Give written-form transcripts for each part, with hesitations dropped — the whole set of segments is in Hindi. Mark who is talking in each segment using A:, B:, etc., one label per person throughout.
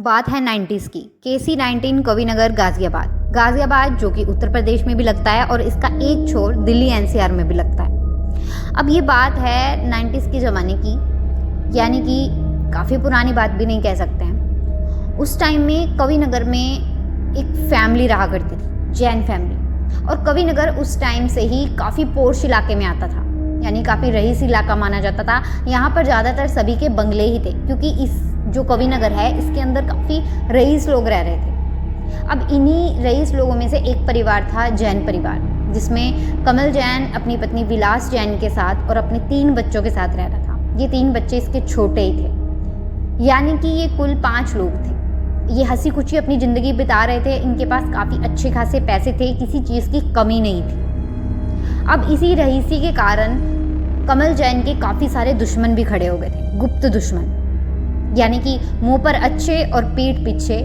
A: बात है 90s की। KC-19 कविनगर गाज़ियाबाद। गाज़ियाबाद जो कि उत्तर प्रदेश में भी लगता है और इसका एक छोर दिल्ली NCR में भी लगता है। अब ये बात है 90s के ज़माने की, यानी कि काफ़ी पुरानी बात भी नहीं कह सकते हैं। उस टाइम में कविनगर में एक फैमिली रहा करती थी, जैन फैमिली। और कविनगर उस टाइम से ही काफ़ी पोर्श इलाके में आता था, यानी काफ़ी रईस इलाका माना जाता था। यहाँ पर ज़्यादातर सभी के बंगले ही थे, क्योंकि इस जो कविनगर है इसके अंदर काफ़ी रईस लोग रह रहे थे। अब इन्हीं रईस लोगों में से एक परिवार था जैन परिवार, जिसमें कमल जैन अपनी पत्नी विलास जैन के साथ और अपने 3 बच्चों के साथ रह रहा था। ये 3 बच्चे इसके छोटे ही थे, यानी कि ये कुल 5 लोग थे। ये हंसी खुशी अपनी ज़िंदगी बिता रहे थे। इनके पास काफ़ी अच्छे खासे पैसे थे, किसी चीज़ की कमी नहीं थी। अब इसी रईसी के कारण कमल जैन के काफ़ी सारे दुश्मन भी खड़े हो गए थे, गुप्त दुश्मन, यानी कि मुंह पर अच्छे और पीठ पीछे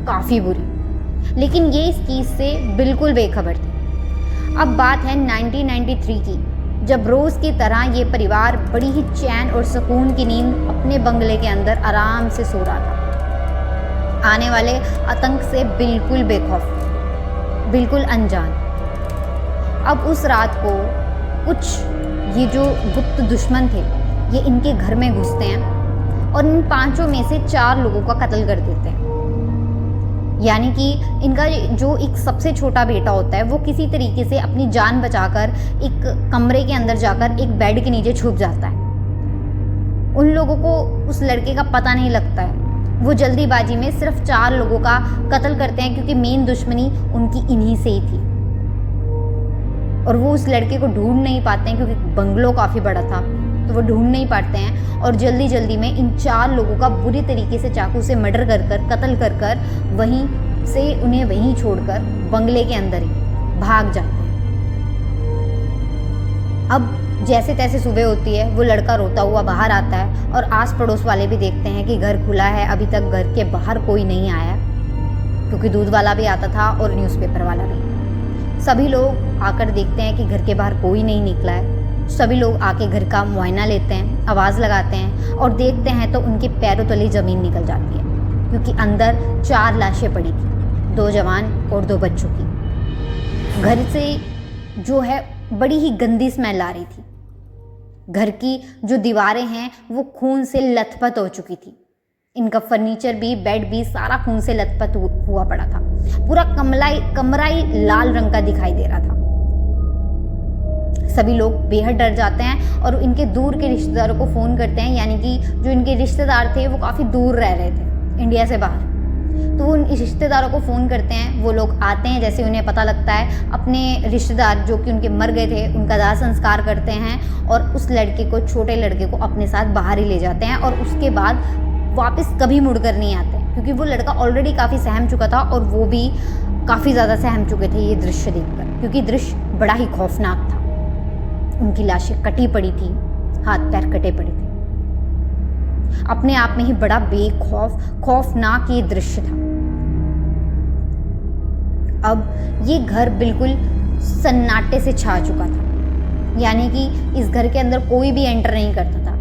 A: काफ़ी बुरी। लेकिन ये इस चीज़ से बिल्कुल बेखबर थे। अब बात है 1993 की, जब रोज़ की तरह ये परिवार बड़ी ही चैन और सुकून की नींद अपने बंगले के अंदर आराम से सो रहा था, आने वाले आतंक से बिल्कुल बेखौफ, बिल्कुल अनजान। अब उस रात को कुछ ये जो गुप्त दुश्मन थे ये इनके घर में घुसते हैं और इन 5 में से 4 लोगों का कत्ल कर देते हैं। यानी कि इनका जो एक सबसे छोटा बेटा होता है वो किसी तरीके से अपनी जान बचाकर एक कमरे के अंदर जाकर एक बेड के नीचे छुप जाता है। उन लोगों को उस लड़के का पता नहीं लगता है। वो जल्दीबाजी में सिर्फ 4 लोगों का कत्ल करते हैं, क्योंकि मेन दुश्मनी उनकी इन्हीं से ही थी। और वो उस लड़के को ढूंढ नहीं पाते हैं, क्योंकि बंगलो काफ़ी बड़ा था, तो वो ढूंढ नहीं पाते हैं। और जल्दी जल्दी में इन 4 लोगों का बुरी तरीके से चाकू से मर्डर कर कर, कत्ल कर कर, वहीं से उन्हें वहीं छोड़कर बंगले के अंदर ही भाग जाते हैं। अब जैसे तैसे सुबह होती है, वो लड़का रोता हुआ बाहर आता है और आस पड़ोस वाले भी देखते हैं कि घर खुला है, अभी तक घर के बाहर कोई नहीं आया, क्योंकि दूध वाला भी आता था और न्यूज़पेपर वाला भी। सभी लोग आकर देखते हैं कि घर के बाहर कोई नहीं निकला है। सभी लोग आके घर का मुआयना लेते हैं, आवाज़ लगाते हैं और देखते हैं तो उनके पैरों तले ज़मीन निकल जाती है, क्योंकि अंदर 4 लाशें पड़ी थी, 2 जवान और 2 बच्चों की। घर से जो है बड़ी ही गंदी स्मेल आ रही थी। घर की जो दीवारें हैं वो खून से लथपथ हो चुकी थी। इनका फर्नीचर भी, बेड भी सारा खून से लथपथ हुआ पड़ा था। पूरा कमरा ही लाल रंग का दिखाई दे रहा था। सभी लोग बेहद डर जाते हैं और इनके दूर के रिश्तेदारों को फ़ोन करते हैं, यानी कि जो इनके रिश्तेदार थे वो काफ़ी दूर रह रहे थे, इंडिया से बाहर। तो उन रिश्तेदारों को फ़ोन करते हैं, वो लोग आते हैं। जैसे उन्हें पता लगता है, अपने रिश्तेदार जो कि उनके मर गए थे उनका दाह संस्कार करते हैं और उस लड़के को, छोटे लड़के को अपने साथ बाहर ही ले जाते हैं और उसके बाद वापस कभी मुड़कर नहीं आते, क्योंकि वो लड़का ऑलरेडी काफ़ी सहम चुका था और वो भी काफ़ी ज़्यादा सहम चुके थे ये दृश्य देखकर, क्योंकि दृश्य बड़ा ही खौफनाक था। उनकी लाशें कटी पड़ी थी, हाथ पैर कटे पड़े थे। अपने आप में ही बड़ा खौफनाक ये दृश्य था। अब ये घर बिल्कुल सन्नाटे से छा चुका था, यानी कि इस घर के अंदर कोई भी एंटर नहीं करता था।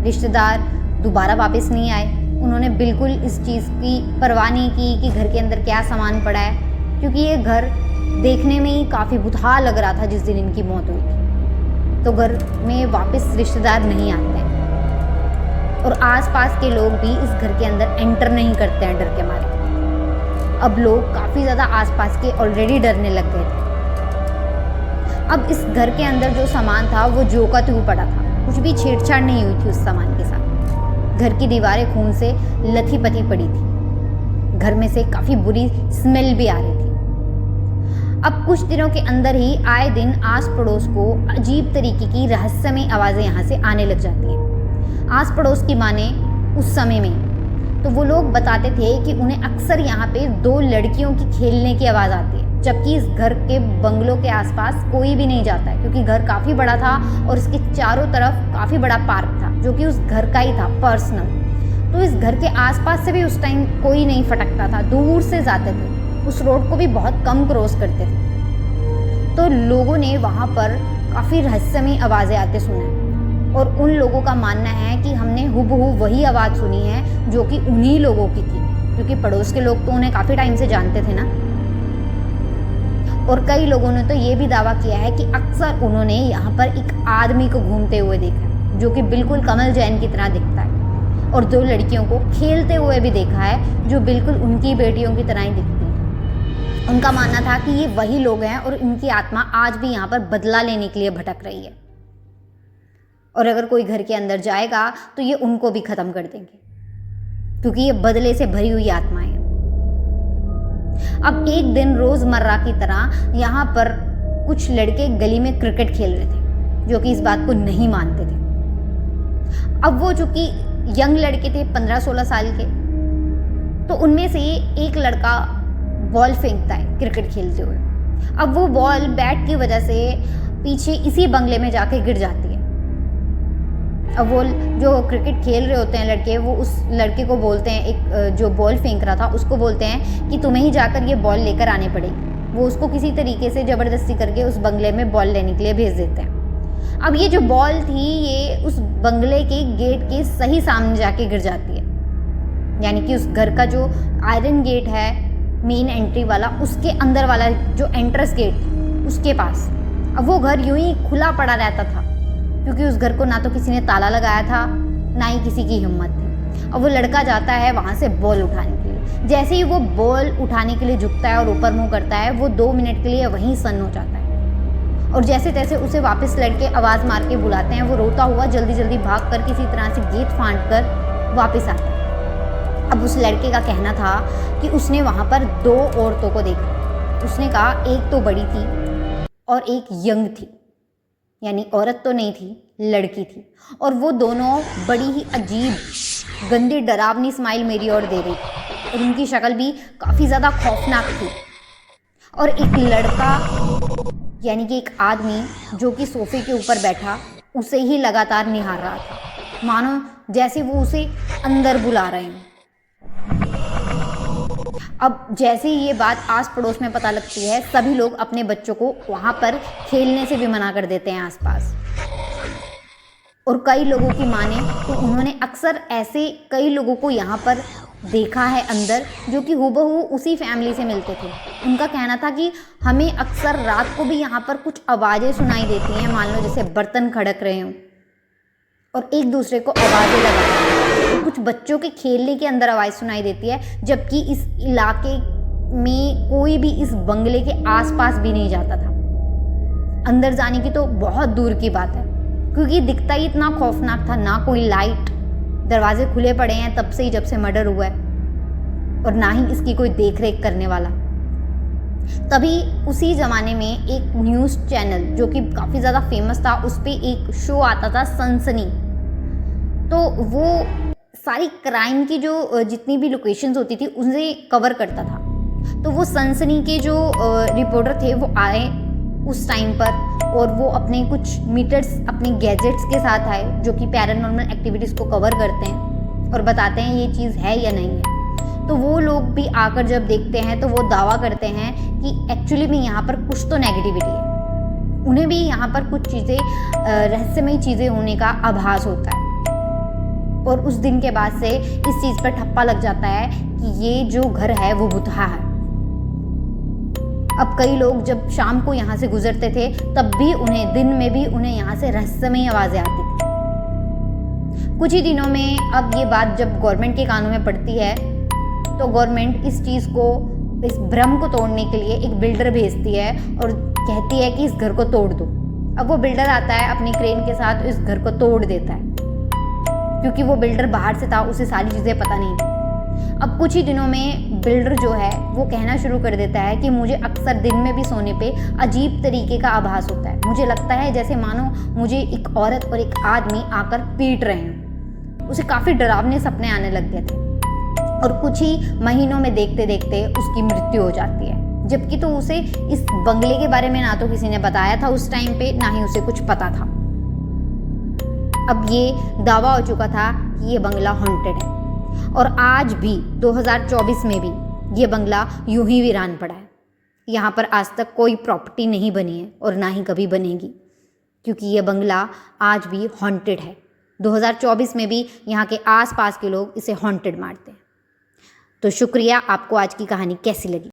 A: रिश्तेदार दोबारा वापस नहीं आए। उन्होंने बिल्कुल इस चीज़ की परवाह नहीं की कि घर के अंदर क्या सामान पड़ा है, क्योंकि ये घर देखने में ही काफ़ी बुतहा लग रहा था जिस दिन इनकी मौत हुई थी। तो घर में वापस रिश्तेदार नहीं आते हैं और आसपास के लोग भी इस घर के अंदर एंटर नहीं करते हैं डर के मारे। अब लोग काफ़ी ज़्यादा आसपास के ऑलरेडी डरने लग गए थे। अब इस घर के अंदर जो सामान था वो जो का त्यों पड़ा था, कुछ भी छेड़छाड़ नहीं हुई थी उस सामान के साथ। घर की दीवारें खून से लथी पथी पड़ी थी। घर में से काफ़ी बुरी स्मेल भी आ रही थी। अब कुछ दिनों के अंदर ही आए दिन आस पड़ोस को अजीब तरीके की रहस्यमय आवाज़ें यहाँ से आने लग जाती हैं। आस पड़ोस की माने उस समय में तो वो लोग बताते थे कि उन्हें अक्सर यहाँ पे 2 लड़कियों की खेलने की आवाज़ आती है, जबकि इस घर के बंगलों के आसपास कोई भी नहीं जाता है, क्योंकि घर काफ़ी बड़ा था और इसके चारों तरफ काफ़ी बड़ा पार्क था जो कि उस घर का ही था, पर्सनल। तो इस घर के आसपास से भी उस टाइम कोई नहीं फटकता था, दूर से जाते थे, उस रोड को भी बहुत कम क्रॉस करते थे। तो लोगों ने वहाँ पर काफ़ी रहस्यमय आवाज़ें आते सुना और उन लोगों का मानना है कि हमने हुबहू वही आवाज़ सुनी है जो कि उन्हीं लोगों की थी। क्योंकि पड़ोस के लोग तो उन्हें काफ़ी टाइम से जानते थे ना। और कई लोगों ने तो ये भी दावा किया है कि अक्सर उन्होंने यहाँ पर एक आदमी को घूमते हुए देखा है जो कि बिल्कुल कमल जैन की तरह दिखता है, और 2 लड़कियों को खेलते हुए भी देखा है जो बिल्कुल उनकी बेटियों की तरह ही दिखती है। उनका मानना था कि ये वही लोग हैं और इनकी आत्मा आज भी यहाँ पर बदला लेने के लिए भटक रही है, और अगर कोई घर के अंदर जाएगा तो ये उनको भी ख़त्म कर देंगे, क्योंकि ये बदले से भरी हुई आत्माएं हैं। अब एक दिन रोज़मर्रा की तरह यहाँ पर कुछ लड़के गली में क्रिकेट खेल रहे थे जो कि इस बात को नहीं मानते थे। अब वो चूँकि यंग लड़के थे, 15-16 साल के, तो उनमें से एक लड़का बॉल फेंकता है क्रिकेट खेलते हुए। अब वो बॉल बैट की वजह से पीछे इसी बंगले में जाके गिर जाती है। अब वो जो क्रिकेट खेल रहे होते हैं लड़के, वो उस लड़के को बोलते हैं, एक जो बॉल फेंक रहा था उसको बोलते हैं कि तुम्हें ही जाकर ये बॉल लेकर आनी पड़ेगी। वो उसको किसी तरीके से ज़बरदस्ती करके उस बंगले में बॉल लेने के लिए भेज देते हैं। अब ये जो बॉल थी ये उस बंगले के गेट के सही सामने जाके गिर जाती है, यानी कि उस घर का जो आयरन गेट है मेन एंट्री वाला, उसके अंदर वाला जो एंट्रेंस गेट था उसके पास। अब वो घर यूं ही खुला पड़ा रहता था क्योंकि उस घर को ना तो किसी ने ताला लगाया था, ना ही किसी की हिम्मत थी। अब वो लड़का जाता है वहाँ से बॉल उठाने के लिए। जैसे ही वो बॉल उठाने के लिए झुकता है और ऊपर मुंह करता है, वो 2 मिनट के लिए वहीं सन्न हो जाता है, और जैसे तैसे उसे वापस लड़के आवाज़ मार के बुलाते हैं। वो रोता हुआ जल्दी जल्दी भाग कर किसी तरह से गेट फाड़ कर वापस आता है। अब उस लड़के का कहना था कि उसने वहाँ पर 2 औरतों को देखा। उसने कहा एक तो बड़ी थी और एक यंग थी, यानी औरत तो नहीं थी, लड़की थी, और वो दोनों बड़ी ही अजीब गंदी डरावनी स्माइल मेरी ओर दे रही थी, और उनकी शक्ल भी काफ़ी ज़्यादा खौफनाक थी। और एक लड़का, यानी कि एक आदमी जो कि सोफे के ऊपर बैठा, उसे ही लगातार निहार रहा था, मानो जैसे वो उसे अंदर बुला रहे हैं। अब जैसे ही ये बात आस पड़ोस में पता लगती है, सभी लोग अपने बच्चों को वहाँ पर खेलने से भी मना कर देते हैं आसपास। और कई लोगों की माने तो उन्होंने अक्सर ऐसे कई लोगों को यहाँ पर देखा है अंदर, जो कि हूबहू उसी फैमिली से मिलते थे। उनका कहना था कि हमें अक्सर रात को भी यहाँ पर कुछ आवाज़ें सुनाई देती हैं, मान लो जैसे बर्तन खड़क रहे हों, और एक दूसरे को आवाज़ें लगाते हैं। कुछ बच्चों के खेलने के अंदर आवाज़ सुनाई देती है, जबकि इस इलाके में कोई भी इस बंगले के आसपास भी नहीं जाता था। अंदर जाने की तो बहुत दूर की बात है, क्योंकि दिखता ही इतना खौफनाक था। ना कोई लाइट, दरवाजे खुले पड़े हैं तब से ही, जब से मर्डर हुआ है, और ना ही इसकी कोई देख रेख करने वाला। तभी उसी ज़माने में एक न्यूज़ चैनल जो कि काफ़ी ज़्यादा फेमस था, उस पर एक शो आता था सनसनी। तो वो सारी क्राइम की जो जितनी भी लोकेशंस होती थी उनसे कवर करता था। तो वो सनसनी के जो रिपोर्टर थे वो आए उस टाइम पर, और वो अपने कुछ मीटर्स, अपने गैजेट्स के साथ आए जो कि पैरानॉर्मल एक्टिविटीज़ को कवर करते हैं और बताते हैं ये चीज़ है या नहीं है। तो वो लोग भी आकर जब देखते हैं तो वो दावा करते हैं कि एक्चुअली में यहाँ पर कुछ तो नेगेटिविटी है। उन्हें भी यहाँ पर कुछ चीज़ें, रहस्यमयी चीज़ें होने का आभास होता है, और उस दिन के बाद से इस चीज़ पर ठप्पा लग जाता है कि ये जो घर है वो भुतहा है। अब कई लोग जब शाम को यहाँ से गुजरते थे तब भी उन्हें, दिन में भी उन्हें यहाँ से रहस्यमयी आवाज़ें आती थी। कुछ ही दिनों में अब ये बात जब गवर्नमेंट के कानों में पड़ती है तो गवर्नमेंट इस चीज़ को, इस भ्रम को तोड़ने के लिए एक बिल्डर भेजती है और कहती है कि इस घर को तोड़ दो। अब वो बिल्डर आता है अपनी क्रेन के साथ, इस घर को तोड़ देता है, क्योंकि वो बिल्डर बाहर से था, उसे सारी चीज़ें पता नहीं थी। अब कुछ ही दिनों में बिल्डर जो है वो कहना शुरू कर देता है कि मुझे अक्सर दिन में भी सोने पे अजीब तरीके का आभास होता है। मुझे लगता है जैसे मानो मुझे एक औरत और एक आदमी आकर पीट रहे हैं। उसे काफ़ी डरावने सपने आने लग गए थे, और कुछ ही महीनों में देखते देखते उसकी मृत्यु हो जाती है, जबकि तो उसे इस बंगले के बारे में ना तो किसी ने बताया था उस टाइम पे, ना ही उसे कुछ पता था। अब ये दावा हो चुका था कि ये बंगला हॉन्टेड है, और आज भी 2024 में भी ये बंगला यूं ही वीरान पड़ा है। यहाँ पर आज तक कोई प्रॉपर्टी नहीं बनी है और ना ही कभी बनेगी, क्योंकि ये बंगला आज भी हॉन्टेड है। 2024 में भी यहाँ के आसपास के लोग इसे हॉन्टेड मानते हैं। तो शुक्रिया। आपको आज की कहानी कैसी लगी?